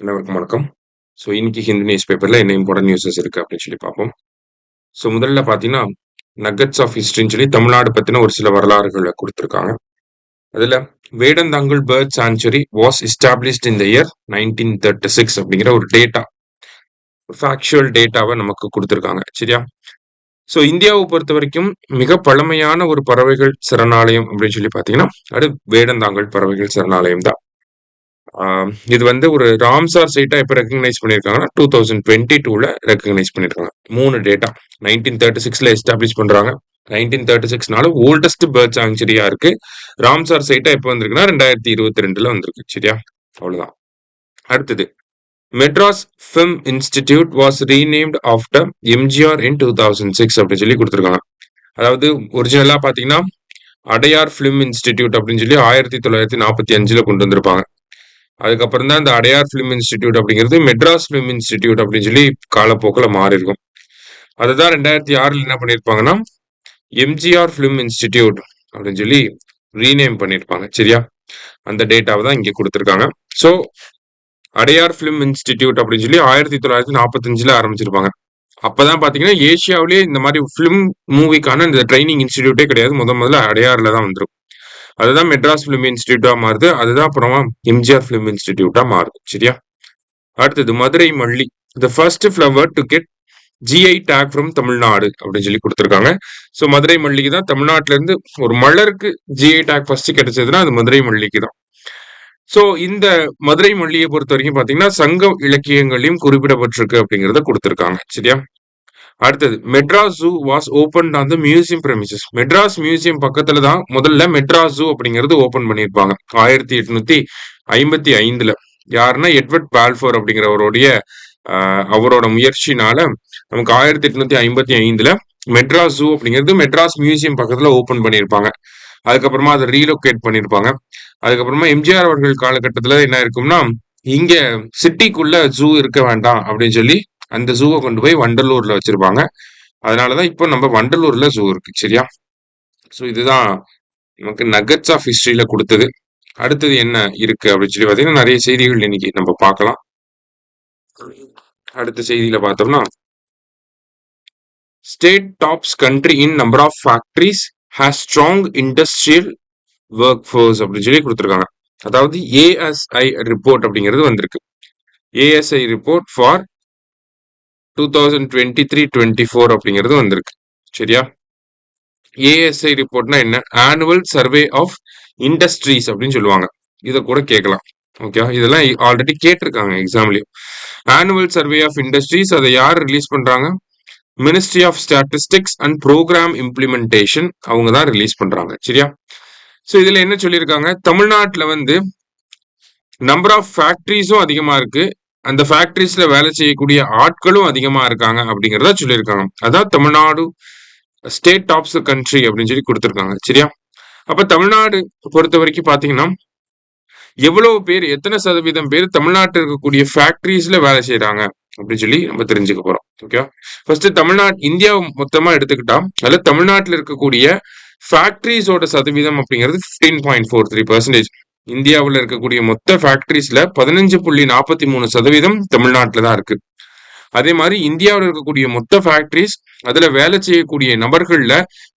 அனைவருக்கும் வணக்கம். இன்னைக்கு ஹிந்து நியூஸ் பேப்பர்ல என்ன இம்பார்ட்டன்ட் நியூஸஸ் இருக்கு அப்படின்னு சொல்லி பார்ப்போம். முதல்ல பார்த்தீங்கன்னா, நக்கட்ஸ் ஆஃப் ஹிஸ்டரின்னு சொல்லி தமிழ்நாடு பத்தின ஒரு சில வரலாறுகள குடுத்திருக்காங்க. அதுல Vedanthangal bird sanctuary was established in the year 1936 அப்படிங்கிற ஒரு ஃபேக்சுவல் டேட்டாவ நமக்கு குடுத்திருக்காங்க. சரியா? இந்தியாவை பொறுத்தவரைக்கும் மிக பழமையான ஒரு பறவைகள் சரணாலயம் அப்படின்னு சொல்லி பார்த்தீங்கன்னா, அது வேடந்தாங்கல் பறவைகள் சரணாலயம் தான். இது வந்து ஒரு ராம்சார் சைட்டா எப்ப ரெகக்னைஸ் பண்ணியிருக்காங்கன்னா 2022ல ரெகக்னைஸ் பண்ணிருக்காங்க. 3 டேட்டா 1936ல எஸ்டாப்ளிஷ் பண்றாங்க. 1936னால ஓல்டஸ்ட் பேர்ட் சாங்சுரியா இருக்கு. ராம்சார் சைட்டா எப்ப வந்திருக்குன்னா 2022ல வந்திருக்கு. சரியா? அவ்வளவுதான். அடுத்தது Madras film institute was renamed after MGR in 2006 அப்படின்னு சொல்லி கொடுத்திருக்காங்க. அதாவது ஒரிஜினலா பாத்தீங்கன்னா அடையார் பிலிம் இன்ஸ்டிடியூட் அப்படின்னு சொல்லி 1945ல கொண்டு வந்திருப்பாங்க. அதுக்கப்புறம் தான் இந்த அடையார் பிலிம் இன்ஸ்டிடியூட் அப்படிங்கிறது மெட்ராஸ் பிலிம் இன்ஸ்டிடியூட் அப்படின்னு சொல்லி காலப்போக்கில் மாறி இருக்கும். அதுதான் 2006ல் என்ன பண்ணியிருப்பாங்கன்னா எம்ஜிஆர் பிலிம் இன்ஸ்டிடியூட் அப்படின்னு சொல்லி ரீநேம் பண்ணியிருப்பாங்க. சரியா? அந்த டேட்டாவை தான் இங்கே கொடுத்துருக்காங்க. ஸோ அடையார் பிலிம் இன்ஸ்டிடியூட் அப்படின்னு சொல்லி 1945ல ஆரம்பிச்சிருப்பாங்க. அப்பதான் பாத்தீங்கன்னா ஏசியாவிலேயே இந்த மாதிரி பிலிம் மூவிக்கான இந்த ட்ரைனிங் இன்ஸ்டிடியூட்டே கிடையாது. முதல்ல அடையாறுல தான் வந்துடும். அதுதான் மெட்ராஸ் பிலிம் இன்ஸ்டிடியூட்டா மாறுது. அதுதான் அப்புறமா எம்ஜிஆர் பிலிம் இன்ஸ்டிடியூட்டா மாறுது. சரியா? அடுத்தது மதுரை மல்லி the first flower to get GI take from Tamil Nadu அப்படின்னு சொல்லி கொடுத்துருக்காங்க. மதுரை மல்லிக்கு தான் தமிழ்நாட்டில இருந்து ஒரு மலருக்கு ஜிஐ டேக் ஃபர்ஸ்ட் கிடைச்சதுன்னா அது மதுரை மல்லிக்கு தான். இந்த மதுரை மல்லியை பொறுத்த வரைக்கும் பாத்தீங்கன்னா சங்க இலக்கியங்களையும் குறிப்பிடப்பட்டிருக்கு அப்படிங்கறத கொடுத்திருக்காங்க. சரியா? அடுத்தது Madras zoo was open on the museum premises. Madras museum பக்கத்துல தான் முதல்ல மெட்ராஸ் ஜூ அப்படிங்கிறது ஓபன் பண்ணியிருப்பாங்க 1855ல. யாருன்னா எட்வர்ட் பால்ஃபோர் அப்படிங்கிறவருடைய அவரோட முயற்சினால நமக்கு 1855ல மெட்ராஸ் ஜூ அப்படிங்கிறது மெட்ராஸ் மியூசியம் பக்கத்துல ஓபன் பண்ணியிருப்பாங்க. அதுக்கப்புறமா அதை ரீலோகேட் பண்ணியிருப்பாங்க. அதுக்கப்புறமா எம்ஜிஆர் அவர்கள் காலகட்டத்துல என்ன இருக்கும்னா இங்க சிட்டிக்குள்ள ஜூ இருக்க வேண்டாம் அப்படின்னு சொல்லி அந்த ஜூவை கொண்டு போய் வண்டலூர்ல வச்சிருப்பாங்க. அதனாலதான் இப்போ நம்ம வண்டலூர்ல ஜூ இருக்கு. சரியா? இதுதான் நமக்கு நகட்ஸ் ஆஃப் ஹிஸ்டரியில கொடுத்தது. அடுத்தது என்ன இருக்கு அப்படின்னு சொல்லி பாத்தீங்கன்னா நிறைய செய்திகள் இன்னைக்கு நம்ம பார்க்கலாம். அடுத்த செய்தியில பார்த்தோம்னா state tops country in number of factories has strong industrial work force அப்படின்னு சொல்லி கொடுத்துருக்காங்க. அதாவது ஏஎஸ்ஐ ரிப்போர்ட் அப்படிங்கிறது வந்திருக்கு. ஏஎஸ்ஐ ரிப்போர்ட் ஃபார் 2023-24 அப்படிங்கிறது வந்திருக்கு. சரியா? ஏஎஸ்ஐ ரிப்போர்ட்னா என்ன? ஆனுவல் சர்வே ஆஃப் இண்டஸ்ட்ரீஸ் அப்படின்னு சொல்லுவாங்க. இதை கூட கேட்கலாம். ஓகே, இதெல்லாம் ஆல்ரெடி கேட்டிருக்காங்க எக்ஸாம்லயும். ஆனுவல் சர்வே ஆஃப் இண்டஸ்ட்ரீஸ் அதை யார் ரிலீஸ் பண்றாங்க? Ministry of statistics and programme implementation அவங்க தான் ரிலீஸ் பண்றாங்க. சரியா? இதுல என்ன சொல்லியிருக்காங்க? தமிழ்நாட்டில் வந்து நம்பர் ஆஃப் ஃபேக்டரிஸும் அதிகமா இருக்கு, அந்த ஃபேக்டரிஸ்ல வேலை செய்யக்கூடிய ஆட்களும் அதிகமா இருக்காங்க அப்படிங்கறத சொல்லியிருக்காங்க. அதான் Tamil Nadu state tops the country அப்படின்னு சொல்லி கொடுத்துருக்காங்க. சரியா? அப்ப தமிழ்நாடு பொறுத்த வரைக்கும் பாத்தீங்கன்னா எவ்வளவு பேர், எத்தனை சதவீதம் பேர் தமிழ்நாட்டில் இருக்கக்கூடிய ஃபேக்டரிஸ்ல வேலை செய்யறாங்க அப்படின்னு சொல்லி நம்ம தெரிஞ்சுக்க போறோம். ஓகே, ஃபர்ஸ்ட் தமிழ்நாடு இந்தியா மொத்தமா எடுத்துக்கிட்டா அதுல தமிழ்நாட்டில் இருக்கக்கூடிய ஃபேக்டரிஸோட சதவீதம் அப்படிங்கிறது 15.43%. இந்தியாவில் இருக்கக்கூடிய மொத்த ஃபேக்டரிஸ்ல 15.43% தமிழ்நாட்டில் தான் இருக்கு. அதே மாதிரி இந்தியாவில் இருக்கக்கூடிய மொத்த ஃபேக்டரிஸ் அதுல வேலை செய்யக்கூடிய நபர்கள்ல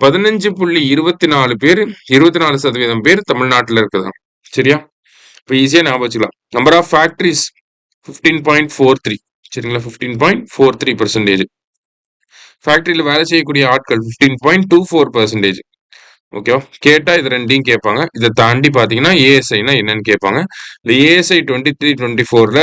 15.24 பேர் 24% பேர் தமிழ்நாட்டில் இருக்குதா. சரியா? இப்போ ஈஸியா ஞாபகம் வச்சுக்கலாம். Number of factories 15.43. சரிங்களா? 15.43%. ஃபேக்டரியில வேலை செய்யக்கூடிய ஆட்கள் 15.24%. ஓகேவா? கேட்டா இது ரெண்டையும் கேட்பாங்க. இதை தாண்டி பாத்தீங்கன்னா ஏஎஸ்ஐனா என்னன்னு கேட்பாங்க. இந்த ஏஎஸ்ஐ 23-24ல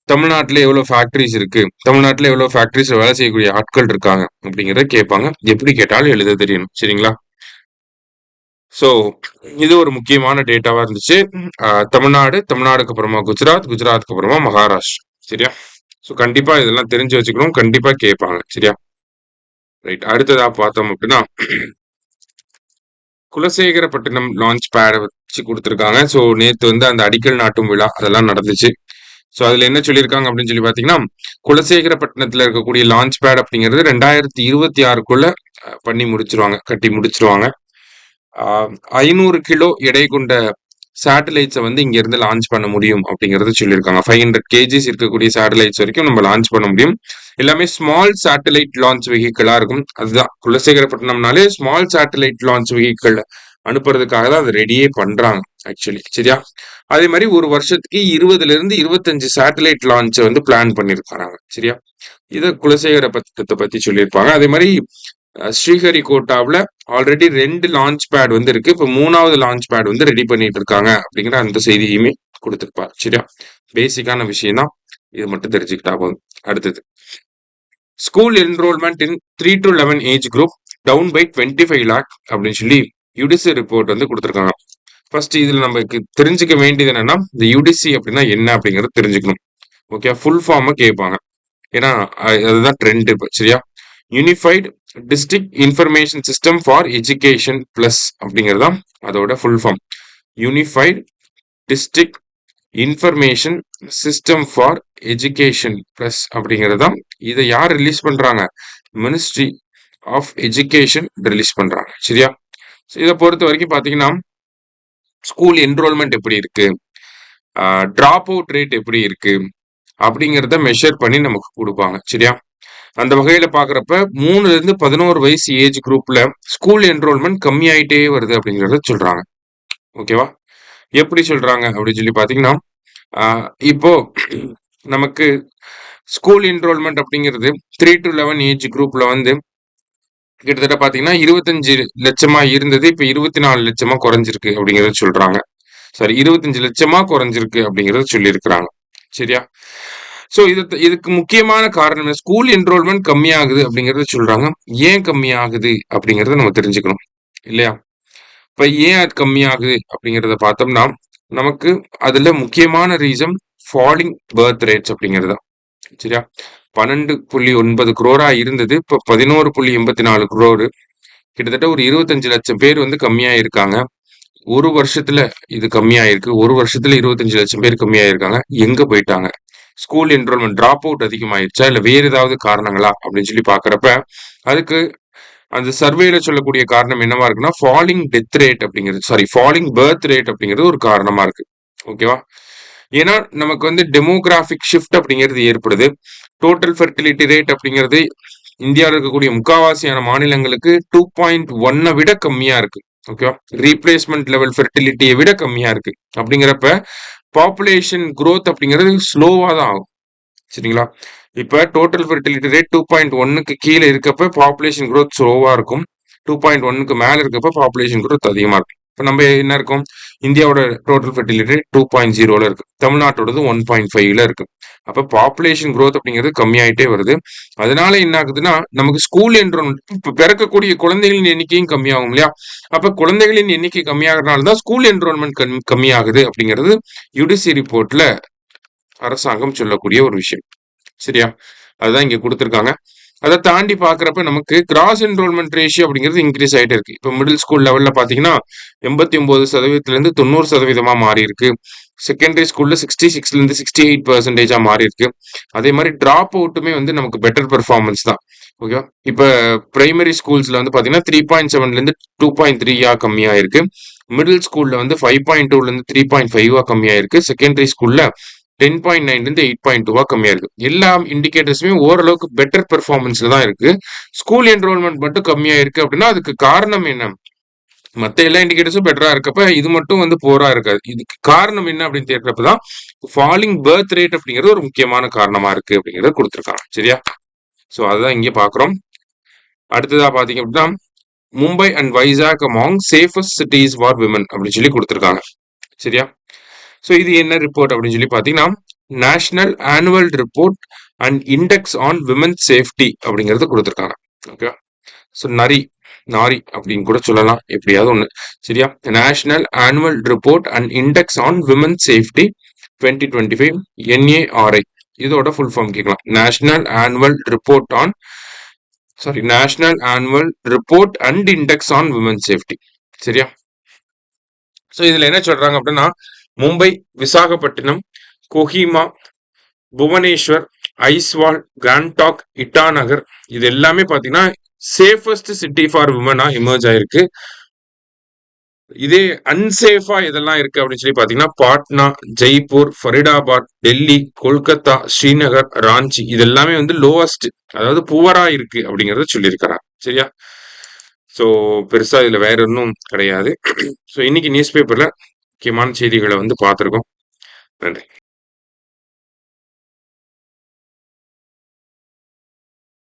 தமிழ்நாட்டில் எவ்வளவு ஃபேக்டரிஸ் இருக்கு, தமிழ்நாட்டில் எவ்வளவு ஃபேக்டரிஸ்ல வேலை செய்யக்கூடிய ஆட்கள் இருக்காங்க அப்படிங்கிறத கேட்பாங்க. எப்படி கேட்டாலும் எழுத தெரியணும். சரிங்களா? இது ஒரு முக்கியமான டேட்டாவா இருந்துச்சு. தமிழ்நாடுக்கு அப்புறமா குஜராத்துக்கு அப்புறமா மகாராஷ்டிரா. சரியா? கண்டிப்பா இதெல்லாம் தெரிஞ்சு வச்சுக்கணும். கண்டிப்பா கேட்பாங்க. சரியா? ரைட். அடுத்ததா பார்த்தோம் அப்படின்னா குலசேகரப்பட்டினம் லான்ச் பேட வச்சு கொடுத்துருக்காங்க. நேத்து வந்து அந்த அடிக்கல் நாட்டும் விழா அதெல்லாம் நடந்துச்சு. அதுல என்ன சொல்லியிருக்காங்க அப்படின்னு சொல்லி பாத்தீங்கன்னா குலசேகரப்பட்டினத்துல இருக்கக்கூடிய லான்ச் பேட் அப்படிங்கிறது 2026க்குள்ள பண்ணி முடிச்சிருவாங்க, கட்டி முடிச்சிருவாங்க. 500 கிலோ எடை கொண்ட சேட்டலைட்ஸை வந்து இங்க இருந்து லான்ச் பண்ண முடியும் அப்படிங்கறத சொல்லியிருக்காங்க. 500 kgs இருக்கக்கூடிய சேட்டலைட்ஸ் வரைக்கும் நம்ம லான்ச் பண்ண முடியும். எல்லாமே ஸ்மால் சேட்டலைட் லான்ச் வெஹிக்கிளா இருக்கும். அதுதான் குலசேகரப்பட்டினம்னாலே ஸ்மால் சேட்டலைட் லான்ச் வெஹிக்கிள் அனுப்புறதுக்காக தான் அதை ரெடியே பண்றாங்க ஆக்சுவலி. சரியா? அதே மாதிரி ஒரு வருஷத்துக்கு 20ல இருந்து 25 சேட்டலைட் லான்ச் வந்து பிளான் பண்ணிருக்காங்க. சரியா? இத குலசேகரப்பட்டினத்தை பத்தி சொல்லியிருப்பாங்க. அதே மாதிரி ஸ்ரீஹரிகோட்டாவில் ஆல்ரெடி 2 லான்ச் பேட் வந்து இருக்கு. இப்போ 3வது லான்ச் பேட் வந்து ரெடி பண்ணிட்டு இருக்காங்க அப்படிங்கிற அந்த செய்தியுமே கொடுத்திருப்பார். சரியா? பேசிக்கான விஷயம் தான், இது மட்டும் தெரிஞ்சுக்கிட்டா போதும். அடுத்தது, school enrolment in 3 to 11 age group down by 25 lakh அப்படின்னு சொல்லி யுடிசி ரிப்போர்ட் வந்து கொடுத்துருக்காங்க. ஃபர்ஸ்ட் இதுல நமக்கு தெரிஞ்சுக்க வேண்டியது என்னன்னா, இந்த யுடிசி அப்படின்னா என்ன அப்படிங்கறது தெரிஞ்சுக்கணும். ஓகே, ஃபுல் ஃபார்ம் கேட்பாங்க. ஏன்னா அதுதான் ட்ரெண்ட் இப்போ. சரியா? Unified district information system for education plus அப்படிங்கிறது தான் அதோட full form. Unified district information system for education plus அப்படிங்கிறது தான். இதை யார் ரிலீஸ் பண்றாங்க? மினிஸ்ட்ரி ஆஃப் எஜுகேஷன் ரிலீஸ் பண்றாங்க. சரியா? இதை பொறுத்த வரைக்கும் பாத்தீங்கன்னா, ஸ்கூல் என்ரோல்மெண்ட் எப்படி இருக்கு, டிராப் அவுட் ரேட் எப்படி இருக்கு அப்படிங்கிறத மெஷர் பண்ணி நமக்கு கொடுப்பாங்க. சரியா? அந்த வகையில பாக்குறப்ப 3ல இருந்து 11 வயசு ஏஜ் குரூப்ல ஸ்கூல் என்ரோல்மெண்ட் கம்மியாயிட்டே வருது அப்படிங்கறத சொல்றாங்க. ஓகேவா? எப்படி சொல்றாங்க அப்படின்னு சொல்லி பாத்தீங்கன்னா, இப்போ நமக்கு ஸ்கூல் என்ரோல்மெண்ட் அப்படிங்கிறது 3 to 11 ஏஜ் குரூப்ல வந்து கிட்டத்தட்ட பாத்தீங்கன்னா 25 லட்சமா இருந்தது, இப்ப 24 லட்சமா குறைஞ்சிருக்கு அப்படிங்கறத சொல்றாங்க. சாரி, 25 லட்சமா குறைஞ்சிருக்கு அப்படிங்கறத சொல்லியிருக்கிறாங்க. சரியா? சோ இதுக்கு முக்கியமான காரணம் ஸ்கூல் என்ரோல்மெண்ட் கம்மியாகுது அப்படிங்கறத சொல்றாங்க. ஏன் கம்மியாகுது அப்படிங்கறத நம்ம தெரிஞ்சுக்கணும் இல்லையா? இப்ப ஏன் அது கம்மியாகுது அப்படிங்கறத பார்த்தோம்னா, நமக்கு அதுல முக்கியமான ரீசன் ஃபாலிங் பர்த் ரேட்ஸ் அப்படிங்கிறது தான். சரியா? 12.9 crore இருந்தது, இப்ப 11.84 crore. கிட்டத்தட்ட ஒரு 25 லட்சம் பேர் வந்து கம்மியா இருக்காங்க. ஒரு வருஷத்துல இது கம்மியாயிருக்கு. ஒரு வருஷத்துல 25 லட்சம் பேர் கம்மியாயிருக்காங்க. எங்க போயிட்டாங்க? ஸ்கூல் என்ரோல்மெண்ட் டிராப் அவுட் அதிகமாயிருச்சா, இல்ல வேற ஏதாவது காரணங்களா அப்படின்னு சொல்லி பாக்குறப்ப, அதுக்கு அந்த சர்வேல சொல்லக்கூடிய காரணம் என்னவா இருக்குன்னா, ஃபாலிங் டெத் ரேட் அப்படிங்கிறது, சாரி ஃபாலிங் பர்த் ரேட் அப்படிங்கிறது ஒரு காரணமா இருக்கு. ஓகேவா? ஏன்னா நமக்கு வந்து டெமோகிராபிக் ஷிஃப்ட் அப்படிங்கிறது ஏற்படுது. டோட்டல் ஃபெர்டிலிட்டி ரேட் அப்படிங்கிறது இந்தியாவில் இருக்கக்கூடிய முக்காவாசியான மாநிலங்களுக்கு 2.1 விட கம்மியா இருக்கு. ஓகேவா? ரீப்ளேஸ்மெண்ட் லெவல் ஃபெர்டிலிட்டியை விட கம்மியா இருக்கு. அப்படிங்கிறப்ப பாப்புலேஷன் குரோத் அப்படிங்கிறது ஸ்லோவா தான் ஆகும். சரிங்களா? இப்ப டோட்டல் ஃபெர்டிலிட்டி ரேட் 2.1க்கு கீழே இருக்கப்ப பாப்புலேஷன் குரோத் ஸ்லோவா இருக்கும். 2.1க்கு மேல இருக்கப்ப பாப்புலேஷன் குரோத் அதிகமா இருக்கும். இப்ப நம்ம என்ன இருக்கும், இந்தியாவோட டோட்டல் ஃபெர்டிலிட்டி 2.0ல இருக்கு, தமிழ்நாட்டோடது 1.5ல இருக்கு. அப்ப பாப்புலேஷன் குரோத் அப்படிங்கிறது கம்மியாயிட்டே வருது. அதனால என்ன ஆகுதுன்னா, நமக்கு ஸ்கூல் என்ரோல்மெண்ட், இப்ப பிறக்கக்கூடிய குழந்தைகளின் எண்ணிக்கையும் கம்மியாகும் இல்லையா? அப்ப குழந்தைகளின் எண்ணிக்கை கம்மியாகிறதுனால தான் ஸ்கூல் என்ரோல்மெண்ட் கம்மியாகுது அப்படிங்கிறது யுடிசி ரிப்போர்ட்ல அரசாங்கம் சொல்லக்கூடிய ஒரு விஷயம். சரியா? அதுதான் இங்க கொடுத்திருக்காங்க. அதை தாண்டி பாக்குறப்ப நமக்கு கிராஸ் என்ரோல்மெண்ட் ரேஷியோ அப்படிங்கிறது இன்க்ரீஸ் ஆயிட்டே இருக்கு. இப்ப மிடில் ஸ்கூல் லெவல்ல பாத்தீங்கன்னா 89% இருந்து 90% மாறி இருக்கு. செகண்டரி ஸ்கூல்ல 66ல இருந்து 68% மாறி இருக்கு. அதே மாதிரி டிராப் அவுட்டுமே வந்து நமக்கு பெட்டர் பெர்ஃபார்மன்ஸ் தான். ஓகே, இப்ப பிரைமரி ஸ்கூல்ஸ்ல வந்து பாத்தீங்கன்னா 3.7ல இருந்து 2.3 கம்மியா இருக்கு. மிடில் ஸ்கூல்ல வந்து 5.2ல இருந்து 3.5 கம்மியா இருக்கு. செகண்டரி ஸ்கூல்ல 10.9ல இருந்து 8.2 கம்மியா இருக்கு. எல்லா இண்டிகேட்டர்ஸுமே ஓரளவுக்கு பெட்டர் பெர்ஃபார்மன்ஸ்ல தான் இருக்கு. ஸ்கூல் என்ரோல்மெண்ட் மட்டும் கம்மியா இருக்கு அப்படின்னா அதுக்கு காரணம் என்ன? மத்த எல்லா இண்டிகேட்டர்ஸும் பெட்டரா இருக்கப்ப இது மட்டும் வந்து போரா இருக்காது. இதுக்கு காரணம் என்ன அப்படின்னு கேட்கிறப்பதான் ஃபாலிங் பர்த் ரேட் அப்படிங்கிறது ஒரு முக்கியமான காரணமா இருக்கு அப்படிங்கறத கொடுத்திருக்காங்க. சரியா? சோ அதுதான் இங்க பாக்குறோம். அடுத்ததா பாத்தீங்க அப்படின்னா, Mumbai and Vizag among safest cities for women அப்படின்னு சொல்லி கொடுத்திருக்காங்க. சரியா? ஸோ இது என்ன ரிப்போர்ட் அப்படின்னு சொல்லி பார்த்தீங்கன்னா, national annual report and index on women safety அப்படிங்கிறது கொடுத்துருக்காங்க. ஓகே, ஸோ நாரி அப்படின்னு கூட சொல்லலாம், எப்படியாவது ஒன்று. சரியா? National annual report and index on women safety 2025 NARI. இதோட ஃபுல் ஃபார்ம் கேட்கலாம். National annual report and index on women safety. சரியா? ஸோ இதுல என்ன சொல்றாங்க அப்படின்னா, மும்பை, விசாகப்பட்டினம், கோஹிமா, புவனேஸ்வர், ஐஸ்வால், கேங்டாக், இட்டாநகர், இது எல்லாமே பாத்தீங்கன்னா சேஃபஸ்ட் சிட்டி ஃபார் விமனா எமர்ஜ் ஆயிருக்கு. இதே அன்சேஃபா எதெல்லாம் இருக்கு அப்படின்னு சொல்லி பாத்தீங்கன்னா, பாட்னா, ஜெய்ப்பூர், ஃபரிதாபாத், டெல்லி, கொல்கத்தா, ஸ்ரீநகர், ராஞ்சி இது எல்லாமே வந்து லோவஸ்ட், அதாவது புவரா இருக்கு அப்படிங்கறத சொல்லியிருக்கிறார். சரியா? சோ பெருசா இதுல வேற ஒன்றும் கிடையாது. சோ இன்னைக்கு நியூஸ் பேப்பர்ல முக்கியமான செய்திகளை வந்து பார்த்திருக்கோம். நன்றி.